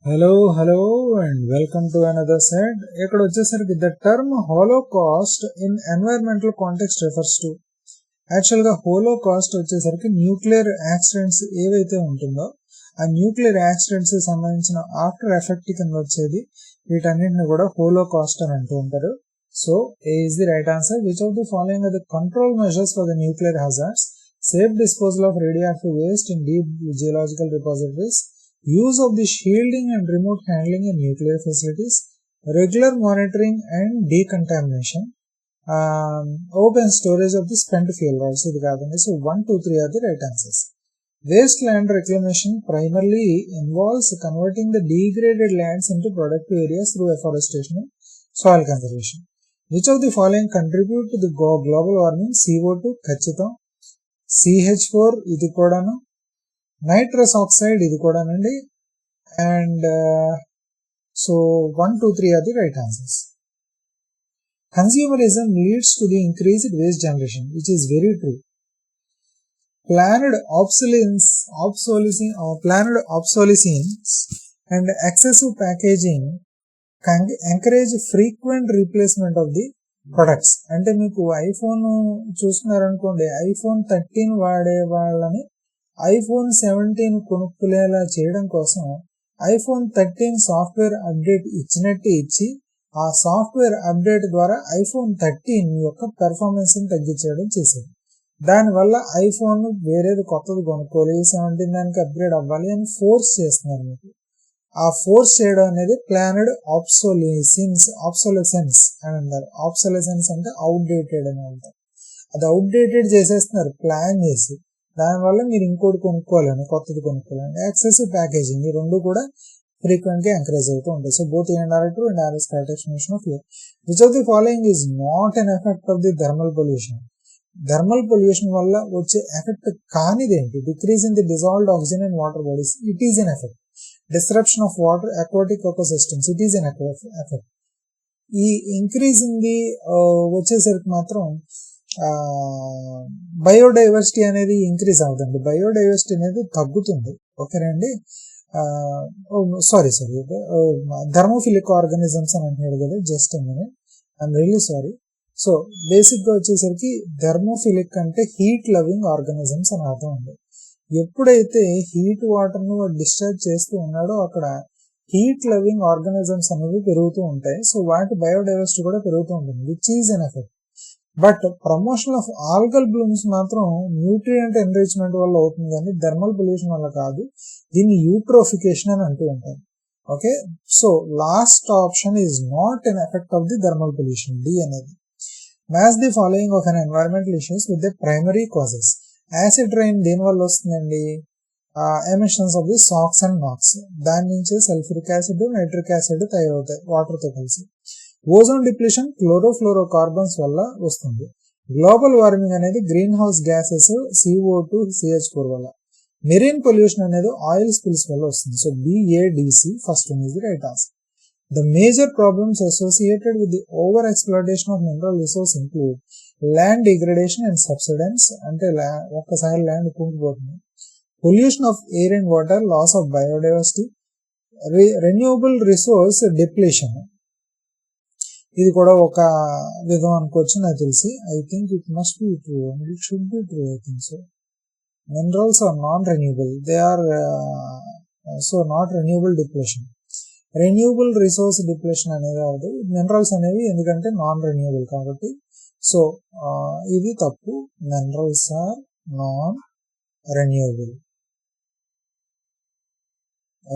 Hello and welcome to another set. ఇక్కడ వచ్చేసరికి the term holocaust in environmental context refers to యాక్చువల్గా holocaust వచ్చేసరికి nuclear accidents ఏవైతే ఉంటుందో ఆ న్యూక్లియర్ యాక్సిడెంట్స్ సంబంధించిన ఆఫ్టర్ ఎఫెక్ట్ కింద వచ్చేది వీటన్నింటిని కూడా హోలోకాస్ట్ అని అంటూ ఉంటారు. So A is the right answer. Which of the following are the control measures for the nuclear hazards? Safe disposal of radioactive waste in deep geological repositories, use of the shielding and remote handling in nuclear facilities, regular monitoring and decontamination, open storage of the spent fuel rods. ఇది కాదండి. So 1, 2, 3 are the right answers. Waste land reclamation primarily involves converting the degraded lands into productive areas through afforestation and soil conservation. Which of the following contribute to the global warming? CO2 ఖచ్చితం, CH4 ఇది కూడాను, nitrous oxide ఇది కూడానండి, and so 1, 2, 3 are the right answers. Consumerism leads to the increased waste generation, which is very true. Planned obsolescence and excessive packaging can encourage frequent replacement of the products. అంటే మీకు iPhone చూస్తున్నారనుకోండి, iPhone 13 వాడే వాళ్ళని iPhone 17 కొనుక్కునేలా చేయడం కోసం iPhone 13 software update ఇచ్చినట్టు ఇచ్చి ఆ software update ద్వారా ఐఫోన్ 13 యొక్క పెర్ఫార్మెన్స్ ని తగ్గించడం చేశారు. దానివల్ల ఐఫోన్ వేరేది కొత్తది కొనుక్కోవాలి, 17 దానికి అప్గ్రేడ్ అవ్వాలి అని ఫోర్స్ చేస్తున్నారు. మీకు ఆ ఫోర్స్ చేయడం అనేది ప్లానెడ్ ఆబ్సోలెసెన్స్ అని అంటారు. ఆబ్సోలెసెన్స్ అంటే అవుట్డేటెడ్ అని అంటారు. అది అవుట్డేటెడ్ చేసేస్తున్నారు ప్లాన్ చేసి. దానివల్ల మీరు ఇంకోటి కొనుక్కోవాలని, కొత్తది కొనుక్కోవాలని. ఎక్సెసివ్ ప్యాకేజింగ్, ఈ రెండు కూడా ఫ్రీక్వెంట్ గా ఎంకరేజ్ అవుతూ ఉంటాయి. So both and R true and R is correct explanation of ear. Which of the following is not an effect of the thermal pollution? Thermal pollution వల్ల వచ్చే ఎఫెక్ట్ కానిదేంటి? Decrease in the dissolved oxygen and water bodies, it is an effect. Disruption of water aquatic ecosystems, it is an effect. ఈ increase in the వచ్చేసరికి మాత్రం biodiversity అనేది increase అవుతుంది, biodiversity అనేది తగ్గుతుంది. ఓకేనండి. సారీ థర్మోఫిలిక్ ఆర్గానిజమ్స్ అని అంటున్నాడు కదా, just minute, I'm really sorry. So basic గా వచ్చేసరికి థర్మోఫిలిక్ అంటే హీట్ లవింగ్ ఆర్గానిజమ్స్ అని అర్థం ఉంది. ఎప్పుడైతే హీట్ వాటర్ ను డిశ్చార్జ్ చేస్తూ ఉన్నాడో అక్కడ హీట్ లవింగ్ ఆర్గానిజమ్స్ అనేవి పెరుగుతూ ఉంటాయి. సో వాటి బయోడైవర్సిటీ కూడా పెరుగుతూ ఉంటుంది, which is an effect. But promotion of algal blooms మాత్రం న్యూట్రియంట్ ఎన్రిచ్మెంట్ వల్ల అవుతుంది, కానీ థర్మల్ పొల్యూషన్ వల్ల కాదు. దీన్ని యూట్రోఫికేషన్ అని అంటూ ఉంటారు. Okay, so last option is not an effect of the thermal pollution, D అనేది. Match the following of an environmental issues with the primary causes. Acid rain దేని వల్ల వస్తుందండి? Emissions of the SOx and NOx, దాని నుంచి sulphuric acid, nitric acid తయారవుతాయి water తో కలిసి. Ozone depletion chlorofluoro carbons వల్ల వస్తుంది. గ్లోబల్ వార్మింగ్ అనేది greenhouse gases CO2, CH4 వల్ల. మెరీన్ పొల్యూషన్ అనేది ఆయిల్ స్పిల్స్ వల్ల వస్తుంది. So BADC first one is the right answer. The major problems associated with the over exploitation of mineral resources include land degradation and subsidence, అంటే ఒక్కసారి land కుంగిపోతుంది. Pollution of air and water, loss of biodiversity, renewable resource depletion. ఇది కూడా ఒక విధం అనుకోవచ్చు నాకు తెలిసి. I think it must be true and it should be true. I think so. Minerals are non renewable, they are so not renewable depletion. Renewable resource depletion అనేది అవదు, minerals అనేవి ఎందుకంటే నాన్ రెన్యూబుల్ కాబట్టి. సో ఇది తప్పు, minerals are non renewable.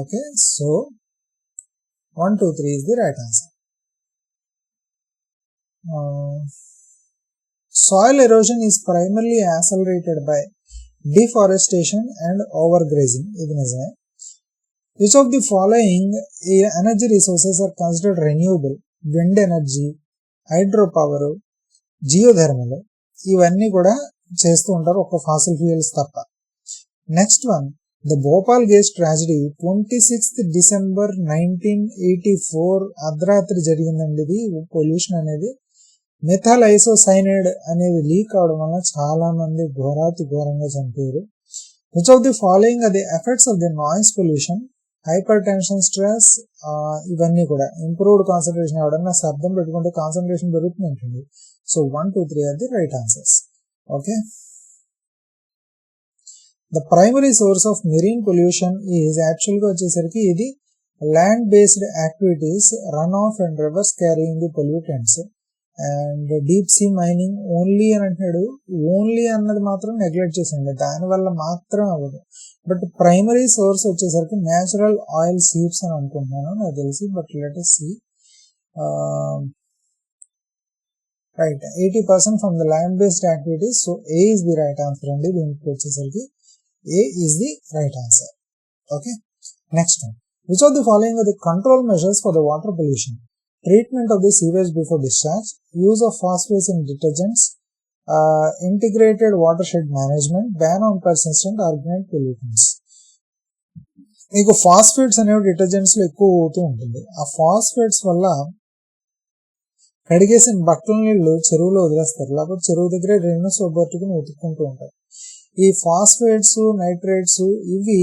Okay, so 1, 2, 3 is the right answer. Soil erosion is primarily accelerated by deforestation and overgrazing. ఇది నిజమే. Which of the following energy resources are considered renewable? Wind energy, hydropower, geothermal. ఇవన్నీ కూడా చేస్తూ ఉంటారు, ఒక fossil fuels తప్ప. Next one, the Bhopal gas tragedy 26th December 1984 అర్ధరాత్రి జరిగిందండి. ఇది పొల్యూషన్ అనేది మిథైల్ ఐసోసైనైడ్ అనేది లీక్ అవడం వల్ల చాలా మంది ఘోరాతి ఘోరంగా చనిపోయారు. Which of the following are the effects of the noise pollution? Hyper tension, stress, ఇవన్నీ కూడా. ఇంప్రూవ్డ్ కాన్సన్ట్రేషన్, ఎవడన్నా శబ్దం పెట్టుకుంటే కాన్సన్ట్రేషన్ పెరుగుతుంది ఉంటుంది. So 1, 2, 3 are the right answers. Okay. The primary source of marine pollution is యాక్చువల్గా వచ్చేసరికి ఇది land based activities, run off and rivers carrying the pollutants and deep sea mining only అని అంటున్నాడు. ఓన్లీ అన్నది మాత్రం నెగ్లెక్ట్ చేసింది, దానివల్ల మాత్రం అవ్వదు. బట్ ప్రైమరీ సోర్స్ వచ్చేసరికి న్యాచురల్ ఆయిల్ సీడ్స్ అని అనుకుంటున్నాను నాకు తెలిసి. But let us see. Right, 80% from the land based activities. So A is the right answer అండి. దీనికి వచ్చేసరికి A is the right answer. Okay. Next one. Which of the following are the control measures for the water pollution? Treatment of the sewage before discharge, use of phosphates in detergents, integrated watershed management, ban on persistent organic pollutants. మీకు phosphates అనేవి detergents లో ఎక్కువ అవుతూ ఉంటుంది. ఆ phosphates వల్ల కడిగేసిన బట్టల నీళ్లు చెరువులో వదిలేస్తారు, లేకపోతే చెరువు దగ్గర డ్రైనేజ్ సోబర్టుకుని ఉతుక్కుంటూ ఉంటారు. ఈ ఫాస్ఫేట్స్, నైట్రేట్స్ ఇవి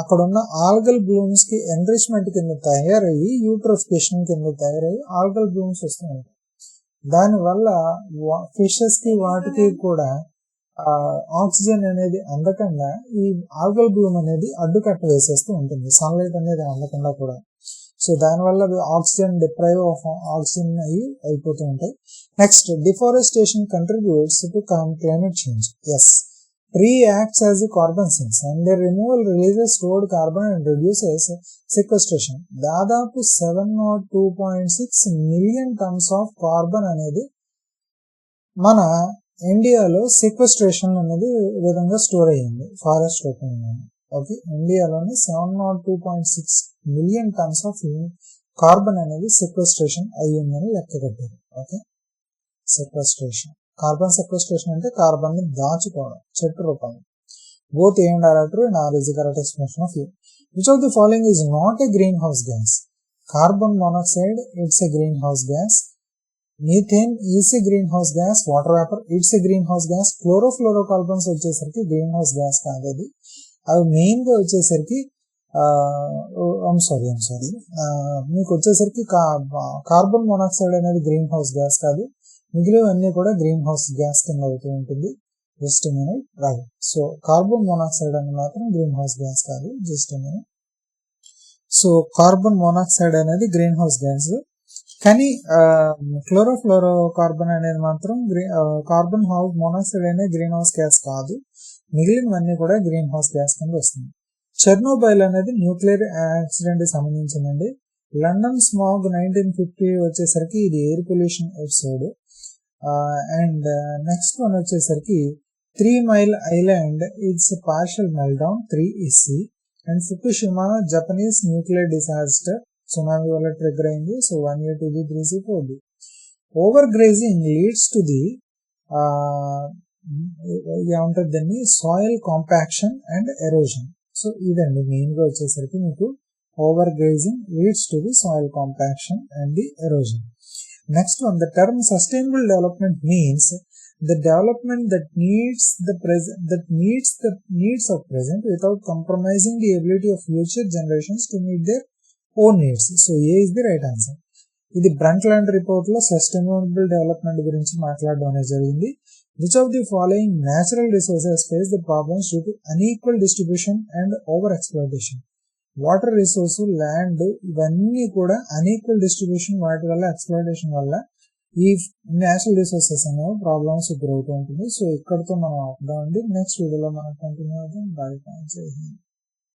అక్కడ ఉన్న ఆల్గల్ బ్లూమ్స్ కి ఎన్రిచ్మెంట్ కింద తయారయ్యి యూట్రోఫికేషన్ కింద తయారయ్యి ఆల్గల్ బ్లూమ్స్ వస్తూ ఉంటాయి. దానివల్ల ఫిషెస్ కి వాటికి కూడా ఆక్సిజన్ అనేది అందకుండా ఈ ఆల్గల్ బ్లూమ్ అనేది అడ్డుకట్ట వేసేస్తూ ఉంటుంది, సన్లైట్ అనేది అందకుండా కూడా. సో దానివల్ల ఆక్సిజన్ డిప్రైవ్ ఆఫ్ ఆక్సిజన్ అయిపోతూ ఉంటాయి. Next, deforestation contributes to climate change. Yes, tree acts as a carbon sinks and their removal releases stored carbon and reduces sequestration. దాదాపు 702.6 మిలియన్ టన్స్ ఆఫ్ కార్బన్ అనేది మన ఇండియాలో sequestration అనేది విధంగా store అయ్యింది forest రూపంలో. ఓకే, ఇండియాలోని 702.6 మిలియన్ టన్స్ ఆఫ్ కార్బన్ అనేది సెక్వెస్ట్రేషన్ అయ్యిందని లెక్క కట్టారు. ఓకే, సెక్వెస్ట్రేషన్, కార్బన్ సెక్వెస్ట్రేషన్ అంటే కార్బన్ ని దాచుకోవడం చెట్టు రూపంలో. Both A and R true and R is the correct expression of you. Which of the following is not a green house gas? Carbon monoxide, it's a green house gas. Methane is a green house gas. Water vapour, it's a green house gas. Chlorofluorocarbons వచ్చేసరికి green house gas కాదు అది. అవి main గా వచ్చేసరికి మీకు వచ్చేసరికి carbon monoxide అనేది green house gas కాదు, మిగిలినవన్నీ కూడా గ్రీన్ హౌస్ గ్యాస్ కింద అవుతూ ఉంటుంది. Just minute. Right, so carbon monoxide అని మాత్రం గ్రీన్ హౌస్ గ్యాస్ కాదు. Just minute. So carbon monoxide అనేది గ్రీన్ హౌస్ గ్యాస్, కానీ క్లోరోఫ్లోరో కార్బన్ అనేది మాత్రం కార్బన్ మోనాక్సైడ్ అనేది గ్రీన్ హౌస్ గ్యాస్ కాదు, మిగిలినవన్నీ కూడా గ్రీన్ హౌస్ గ్యాస్ కింద వస్తుంది. చెర్నోబైల్ అనేది న్యూక్లియర్ యాక్సిడెంట్ కి సంబంధించిందండి. లండన్ స్మాగ్ 1950 వచ్చేసరికి ఇది air pollution episode. And next one వచ్చేసరికి 3 Mile Island it's partial meltdown 3 SC. And Fukushima Japanese nuclear disaster, tsunami వల్ల ట్రిగర్ అయింది. So 1 year 2B 3C 4B. Over grazing leads to the ఏమంటారు దాన్ని, soil compaction and erosion. So ఇదండి main గా వచ్చేసరికి మీకు over grazing leads to the soil compaction and the erosion. Next one, the term sustainable development means the development that meets the needs of present without compromising the ability of future generations to meet their own needs. So A is the right answer. ఇది Brundtland report లో sustainable development గురించి మాట్లాడడం అనేది జరిగింది. Which of the following natural resources face the problems due to unequal distribution and over exploitation? Water resource, land, ఇవన్నీ కూడా unequal distribution, వాటి వల్ల ఎక్స్ప్లాయిటేషన్ వల్ల ఈ నేచురల్ రిసోర్సెస్ అనేవి ప్రాబ్లమ్స్ గురవుతూ ఉంటుంది. సో ఇక్కడతో మనం ఆపుదామండి. నెక్స్ట్ వీడియోలో మనం కంటిన్యూ అవుతాం. బాయ్.